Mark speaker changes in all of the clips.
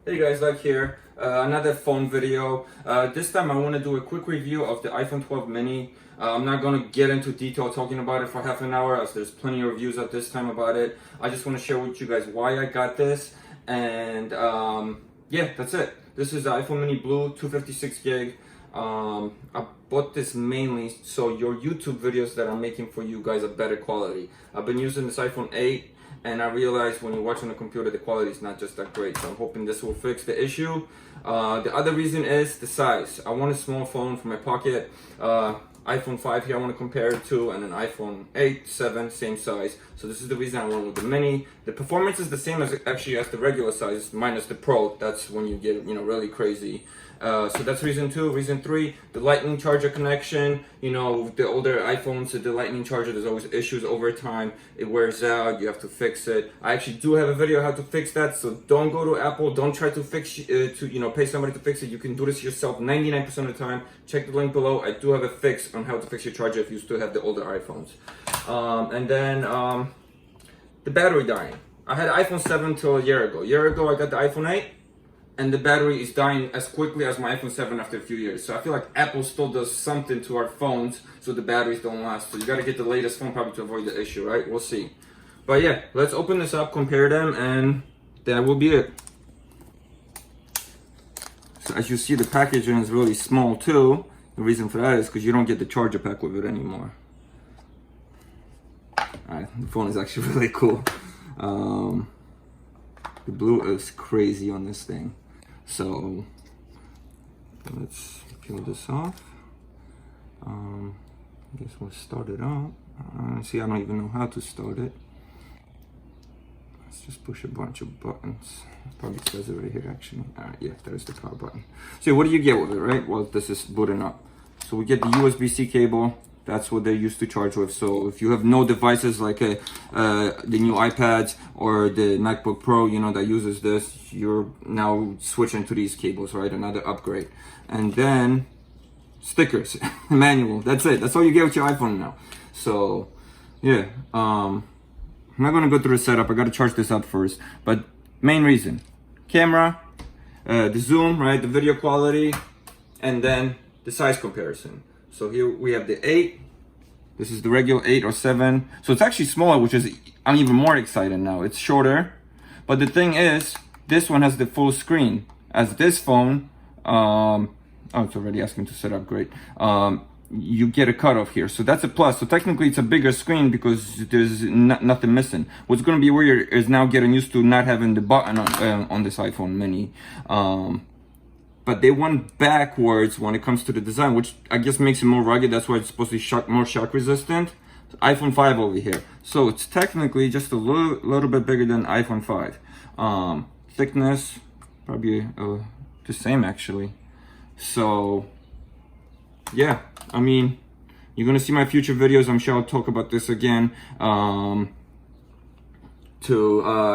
Speaker 1: Hey guys, Doug here. Another phone video. This time I want to do a quick review of the iPhone 12 mini. I'm not going to get into detail talking about it for half an hour as there's plenty of reviews at this time about it. I just want to share with you guys why I got this, and yeah, that's it. This is the iPhone mini blue 256 gig. I bought this mainly so your YouTube videos that I'm making for you guys are better quality. I've been using this iPhone 8 and I realized when you watch on the computer the quality is not just that great, so I'm hoping this will fix the issue. The other reason is the size. I want a small phone for my pocket. iPhone 5 here I want to compare it to, and an iPhone 8, 7, same size. So this is the reason I went with the mini. The performance is the same as actually as the regular size, minus the Pro. That's when you get, really crazy. So that's reason 2. Reason 3, the lightning charger connection. With the older iPhones, the lightning charger, there's always issues over time. It wears out, you have to fix it. I actually do have a video how to fix that, so don't go to Apple, don't try to fix pay somebody to fix it. You can do this yourself 99% of the time. Check the link below. I do have a fix on how to fix your charger if you still have the older iPhones. And then the battery dying. I had iPhone 7 till a year ago. A year ago I got the iPhone 8. And the battery is dying as quickly as my iPhone 7 after a few years. So I feel like Apple still does something to our phones so the batteries don't last. So you gotta get the latest phone probably to avoid the issue, right? We'll see. But yeah, let's open this up, compare them, and that will be it. So as you see, the packaging is really small too. The reason for that is because you don't get the charger pack with it anymore. Alright, the phone is actually really cool. The blue is crazy on this thing. So let's peel this off. I guess we'll start it up. See, I don't even know how to start it. Let's just push a bunch of buttons. It probably says it right here actually. Alright, yeah, there's the power button. So what do you get with it, right? Well, this is booting up. So we get the USB-C cable. That's what they're used to charge with. So if you have no devices like the new iPads or the MacBook Pro, that uses this, you're now switching to these cables, right? Another upgrade. And then stickers, manual. That's it. That's all you get with your iPhone now. So yeah, I'm not gonna go through the setup. I gotta charge this up first. But main reason, camera, the zoom, right? The video quality, and then the size comparison. So here we have the 8. This is the regular 8 or 7. So it's actually smaller, which is, I'm even more excited now. It's shorter. But the thing is, this one has the full screen. As this phone, oh, it's already asking to set up, great. You get a cutoff here. So that's a plus. So technically it's a bigger screen because there's nothing missing. What's going to be weird is now getting used to not having the button on this iPhone mini. But they went backwards when it comes to the design, which I guess makes it more rugged. That's why it's supposed to be more shock resistant. iPhone 5 over here. So it's technically just a little bit bigger than iPhone 5. Thickness, probably the same actually. So yeah, I mean, you're gonna see my future videos. I'm sure I'll talk about this again to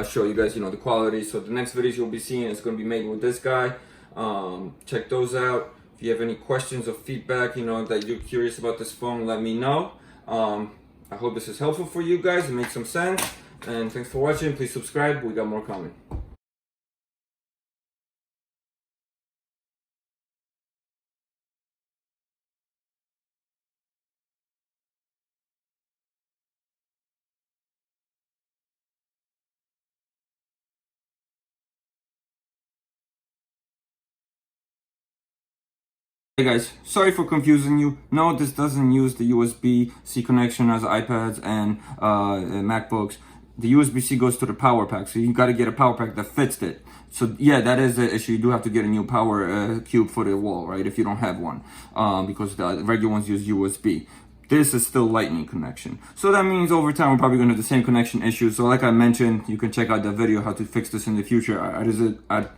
Speaker 1: show you guys, the quality. So the next videos you'll be seeing is gonna be made with this guy. Check those out. If you have any questions or feedback, that you're curious about this phone, let me know. I hope this is helpful for you guys. It makes some sense. And thanks for watching. Please subscribe. We got more coming. Hey guys, sorry for confusing you. No, this doesn't use the USB-C connection as iPads and MacBooks. The USB-C goes to the power pack, so you got to get a power pack that fits it. So yeah, that is the issue. You do have to get a new power cube for the wall, right? If you don't have one, because the regular ones use USB. This is still lightning connection. So that means over time we're probably going to have the same connection issues. So like I mentioned, you can check out the video how to fix this in the future.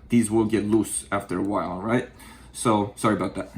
Speaker 1: These will get loose after a while, right? So sorry about that.